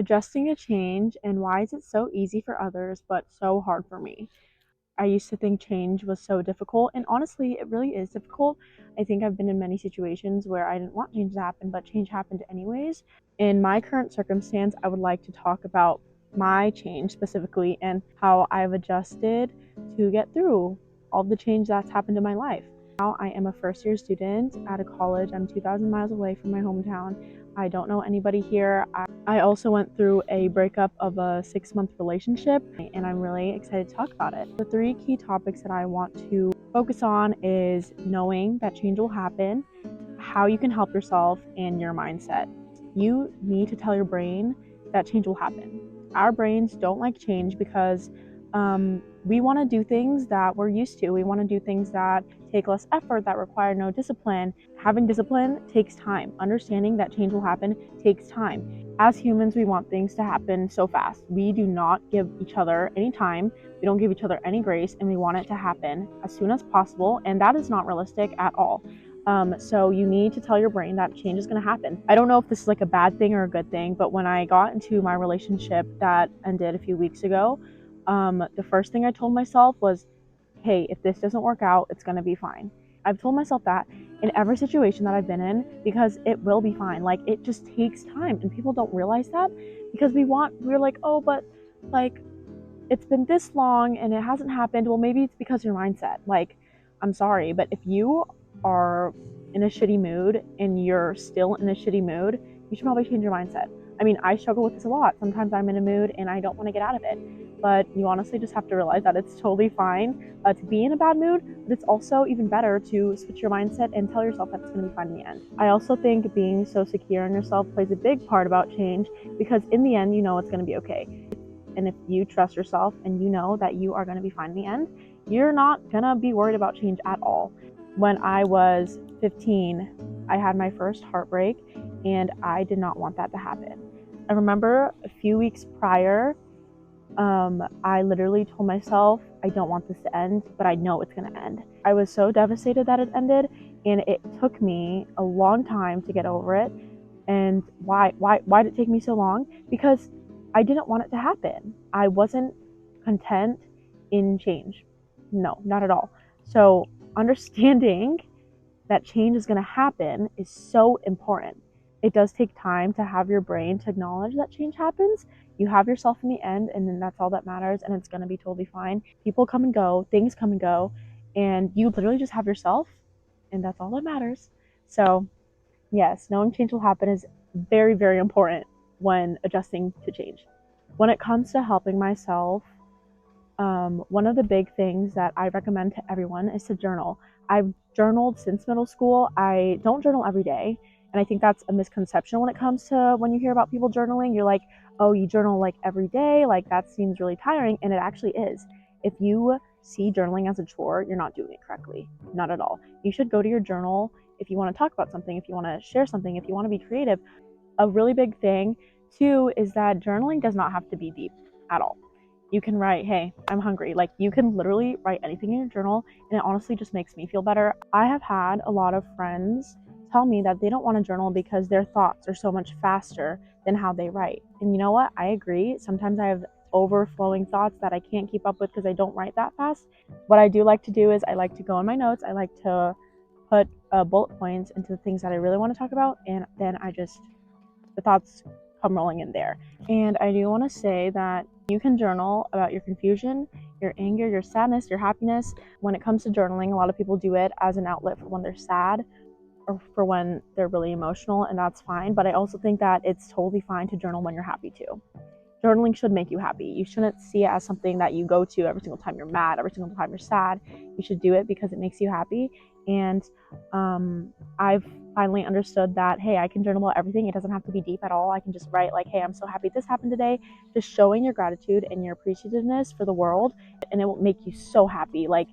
Adjusting to change, and why is it so easy for others but so hard for me? I used to think change was so difficult, and honestly, it really is difficult. I think I've been in many situations where I didn't want change to happen, but change happened anyways. In my current circumstance, I would like to talk about my change specifically and how I've adjusted to get through all the change that's happened in my life. Now, I am a first year student at a college. I'm 2,000 miles away from my hometown. I don't know anybody here. I also went through a breakup of a 6-month relationship, and I'm really excited to talk about it. The three key topics that I want to focus on is knowing that change will happen, how you can help yourself, and your mindset. You need to tell your brain that change will happen. Our brains don't like change because we want to do things that we're used to. We want to do things that take less effort, that require no discipline. Having discipline takes time. Understanding that change will happen takes time. As humans, we want things to happen so fast. We do not give each other any time. We don't give each other any grace, and we want it to happen as soon as possible. And that is not realistic at all. So you need to tell your brain that change is going to happen. I don't know if this is like a bad thing or a good thing, but when I got into my relationship that ended a few weeks ago, the first thing I told myself was, hey, if this doesn't work out, it's going to be fine. I've told myself that in every situation that I've been in because it will be fine. Like, it just takes time, and people don't realize that because we're like, oh, but like, it's been this long and it hasn't happened. Well, maybe it's because of your mindset. Like, I'm sorry, but if you are in a shitty mood and you're still in a shitty mood, you should probably change your mindset. I mean, I struggle with this a lot. Sometimes I'm in a mood and I don't want to get out of it. But you honestly just have to realize that it's totally fine to be in a bad mood, but it's also even better to switch your mindset and tell yourself that it's going to be fine in the end. I also think being so secure in yourself plays a big part about change because in the end, you know it's going to be okay. And if you trust yourself and you know that you are going to be fine in the end, you're not going to be worried about change at all. When I was 15, I had my first heartbreak, and I did not want that to happen. I remember a few weeks prior, I literally told myself, I don't want this to end, but I know it's going to end. I was so devastated that it ended, and it took me a long time to get over it. And why did it take me so long? Because I didn't want it to happen. I wasn't content in change. No, not at all. So understanding that change is going to happen is so important. It does take time to have your brain to acknowledge that change happens. You have yourself in the end, and then that's all that matters, and it's going to be totally fine. People come and go, things come and go, and you literally just have yourself, and that's all that matters. So yes, knowing change will happen is very, very important when adjusting to change. When it comes to helping myself, one of the big things that I recommend to everyone is to journal. I've journaled since middle school. I don't journal every day. And I think that's a misconception when it comes to when you hear about people journaling. You're like, oh, you journal like every day? Like, that seems really tiring. And it actually is. If you see journaling as a chore, you're not doing it correctly. Not at all. You should go to your journal if you want to talk about something, if you want to share something, if you want to be creative. A really big thing, too, is that journaling does not have to be deep at all. You can write, hey, I'm hungry. Like, you can literally write anything in your journal, and it honestly just makes me feel better. I have had a lot of friends tell me that they don't want to journal because their thoughts are so much faster than how they write. And you know what? I agree. Sometimes I have overflowing thoughts that I can't keep up with because I don't write that fast. What I do like to do is I like to go in my notes. I like to put bullet points into the things that I really want to talk about, and then the thoughts come rolling in there. And I do want to say that you can journal about your confusion, your anger, your sadness, your happiness. When it comes to journaling, a lot of people do it as an outlet for when they're sad or for when they're really emotional, and that's fine. But I also think that it's totally fine to journal when you're happy too. Journaling should make you happy. You shouldn't see it as something that you go to every single time you're mad, every single time you're sad. You should do it because it makes you happy. And I've finally understood that, hey, I can journal about everything. It doesn't have to be deep at all. I can just write like, hey, I'm so happy this happened today. Just showing your gratitude and your appreciativeness for the world, and it will make you so happy. Like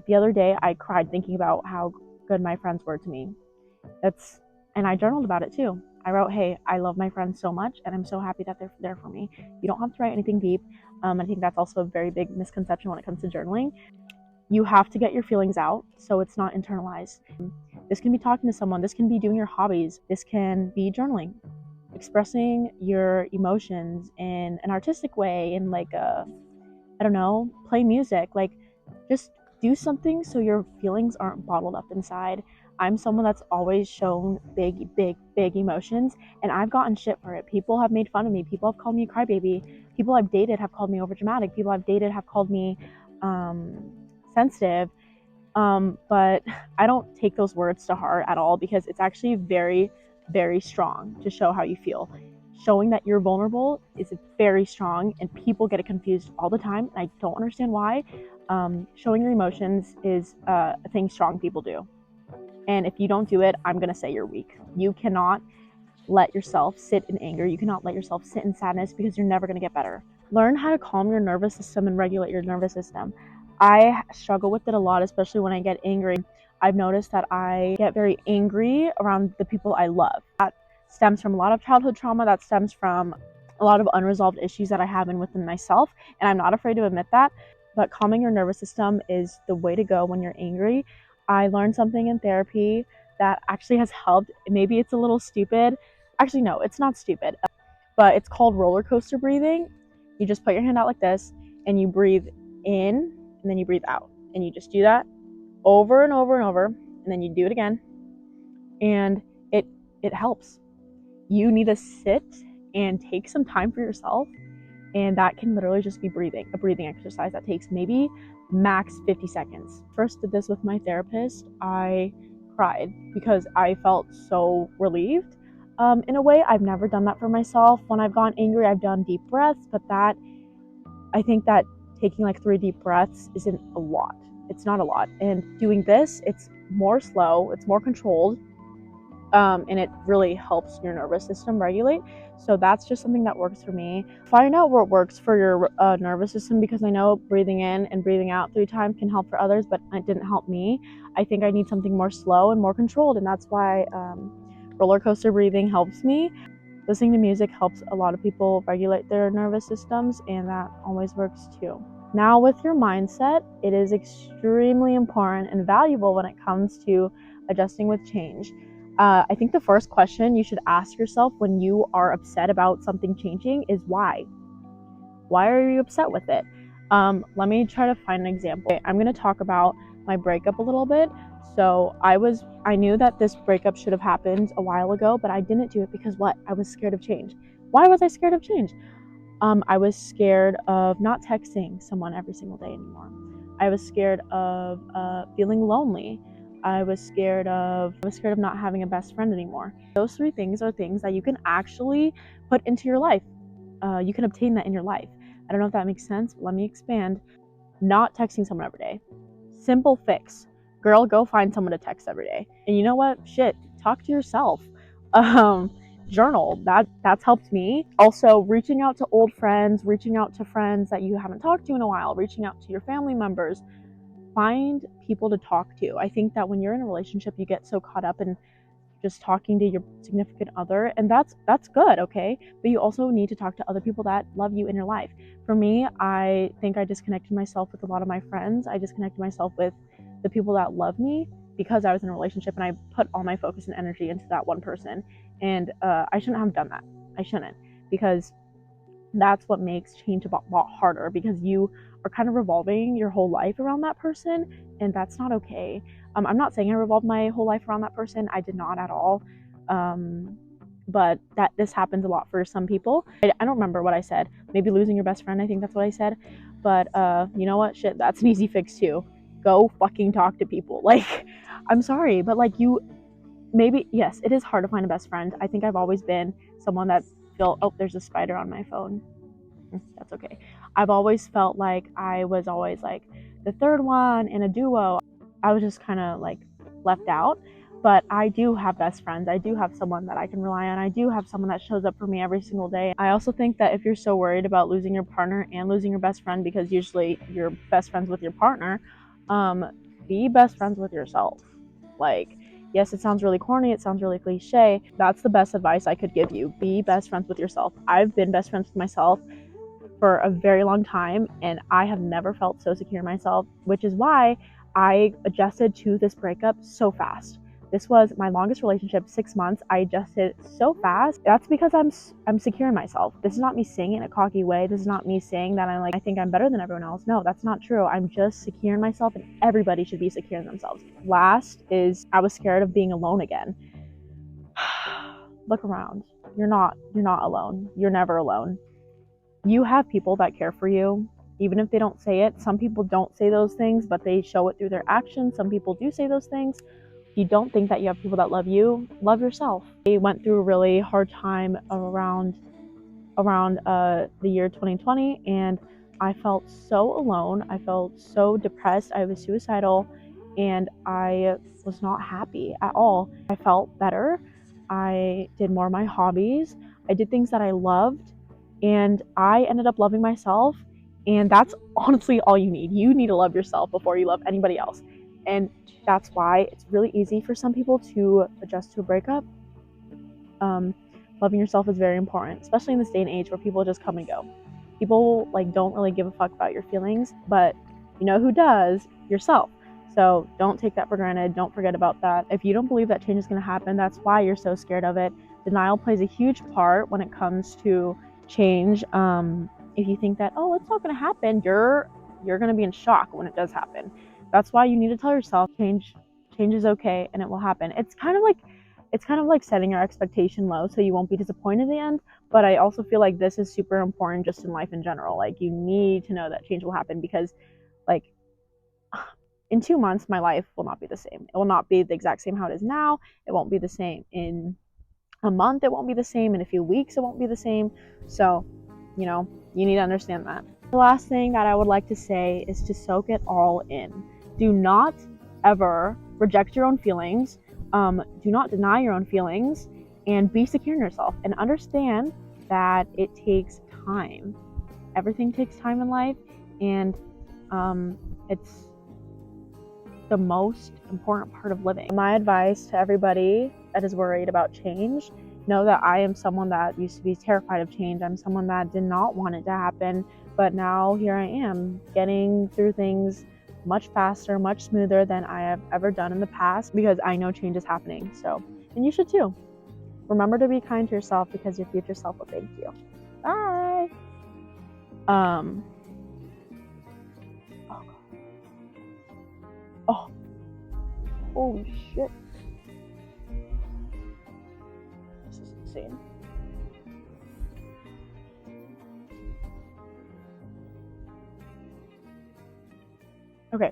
the other day, I cried thinking about how good my friends were to me. And I journaled about it too. I wrote, hey, I love my friends so much, and I'm so happy that they're there for me. You don't have to write anything deep. I think that's also a very big misconception when it comes to journaling. You have to get your feelings out so it's not internalized. This can be talking to someone. This can be doing your hobbies. This can be journaling. expressing your emotions in an artistic way, in like a, I don't know, play music, like just do something so your feelings aren't bottled up inside. I'm someone that's always shown big emotions, and I've gotten shit for it. People have made fun of me. People have called me a crybaby. People I've dated have called me overdramatic. People I've dated have called me sensitive. But I don't take those words to heart at all, because it's actually very strong to show how you feel. Showing that you're vulnerable is very strong, and people get it confused all the time, and I don't understand why. Showing your emotions is a thing strong people do. And if you don't do it, I'm gonna say you're weak. You cannot let yourself sit in anger. You cannot let yourself sit in sadness, because you're never gonna get better. Learn how to calm your nervous system and regulate your nervous system. I struggle with it a lot, especially when I get angry. I've noticed that I get very angry around the people I love. That stems from a lot of childhood trauma. That stems from a lot of unresolved issues that I have within myself, and I'm not afraid to admit that. But calming your nervous system is the way to go when you're angry. I learned something in therapy that actually has helped. Maybe it's a little stupid. Actually, no, it's not stupid, but it's called roller coaster breathing. You just put your hand out like this, and you breathe in, and then you breathe out, and you just do that over and over and over, and then you do it again, and it helps. You need to sit and take some time for yourself, and that can literally just be breathing, a breathing exercise that takes maybe max 50 seconds. First did this with my therapist. I cried because I felt so relieved. In a way, I've never done that for myself. When I've gotten angry, I've done deep breaths, but I think that taking like 3 deep breaths isn't a lot. It's not a lot. And doing this, it's more slow, it's more controlled, and it really helps your nervous system regulate. So that's just something that works for me. Find out what works for your nervous system, because I know breathing in and breathing out 3 times can help for others, but it didn't help me. I think I need something more slow and more controlled, and that's why roller coaster breathing helps me. Listening to music helps a lot of people regulate their nervous systems, and that always works too. Now, with your mindset, it is extremely important and valuable when it comes to adjusting with change. I think the first question you should ask yourself when you are upset about something changing is why? Why are you upset with it? Let me try to find an example. Okay, I'm going to talk about my breakup a little bit. So I knew that this breakup should have happened a while ago, but I didn't do it because what? I was scared of change. Why was I scared of change? I was scared of not texting someone every single day anymore. I was scared of feeling lonely. I was scared of not having a best friend anymore. Those 3 things are things that you can actually put into your life. You can obtain that in your life. I don't know if that makes sense, but let me expand. Not texting someone every day. Simple fix. Girl, go find someone to text every day. And you know what? Shit, talk to yourself. Journal. That's helped me. Also, reaching out to old friends, reaching out to friends that you haven't talked to in a while, reaching out to your family members. Find people to talk to. I think that when you're in a relationship, you get so caught up in just talking to your significant other, and that's good, okay? But you also need to talk to other people that love you in your life. For me, I think I disconnected myself with a lot of my friends. I disconnected myself with the people that love me because I was in a relationship, and I put all my focus and energy into that one person. And I shouldn't have done that. I shouldn't, because that's what makes change a lot harder, because you are kind of revolving your whole life around that person, and that's not okay. I'm not saying I revolved my whole life around that person. I did not at all. But this happens a lot for some people. I don't remember what I said. Maybe losing your best friend. I think that's what I said. But you know what? Shit, that's an easy fix too. Go fucking talk to people. Like, I'm sorry, but like maybe, yes, it is hard to find a best friend. I think I've always been someone that there's a spider on my phone. That's okay. I've always felt like I was always like the third one in a duo. I was just kind of like left out. But I do have best friends. I do have someone that I can rely on. I do have someone that shows up for me every single day. I also think that if you're so worried about losing your partner and losing your best friend, because usually you're best friends with your partner, be best friends with yourself. Like, yes, it sounds really corny, it sounds really cliche. That's the best advice I could give you. Be best friends with yourself. I've been best friends with myself for a very long time, and I have never felt so secure in myself, which is why I adjusted to this breakup so fast. This was my longest relationship, 6 months. I adjusted so fast. That's because I'm secure in myself. This is not me saying it in a cocky way. This is not me saying that I think I'm better than everyone else. No, that's not true. I'm just secure in myself, and everybody should be secure in themselves. Last is I was scared of being alone again. Look around. You're not alone. You're never alone. You have people that care for you, even if they don't say it. Some people don't say those things, but they show it through their actions. Some people do say those things. You don't think that you have people that love you, love yourself. I went through a really hard time around the year 2020, and I felt so alone. I felt so depressed. I was suicidal, and I was not happy at all. I felt better. I did more of my hobbies. I did things that I loved, and I ended up loving myself. And that's honestly all you need. You need to love yourself before you love anybody else. And that's why it's really easy for some people to adjust to a breakup. Loving yourself is very important, especially in this day and age where people just come and go. People don't really give a fuck about your feelings, but you know who does? Yourself. So don't take that for granted. Don't forget about that. If you don't believe that change is going to happen, that's why you're so scared of it. Denial plays a huge part when it comes to change. If you think that, oh, it's not going to happen, you're going to be in shock when it does happen. That's why you need to tell yourself change is okay and it will happen. It's kind of like setting your expectation low so you won't be disappointed in the end. But I also feel like this is super important just in life in general. You need to know that change will happen, because in 2 months my life will not be the same. It will not be the exact same how it is now. It won't be the same in a month. It won't be the same in a few weeks. It won't be the same. So, you need to understand that. The last thing that I would like to say is to soak it all in. Do not ever reject your own feelings. Do not deny your own feelings, and be secure in yourself, and understand that it takes time. Everything takes time in life, and it's the most important part of living. My advice to everybody that is worried about change: know that I am someone that used to be terrified of change. I'm someone that did not want it to happen, but now here I am, getting through things much faster, much smoother than I have ever done in the past, because I know change is happening. So, and you should too. Remember to be kind to yourself, because your future self will thank you. Bye. Oh, holy shit. This is insane. Okay,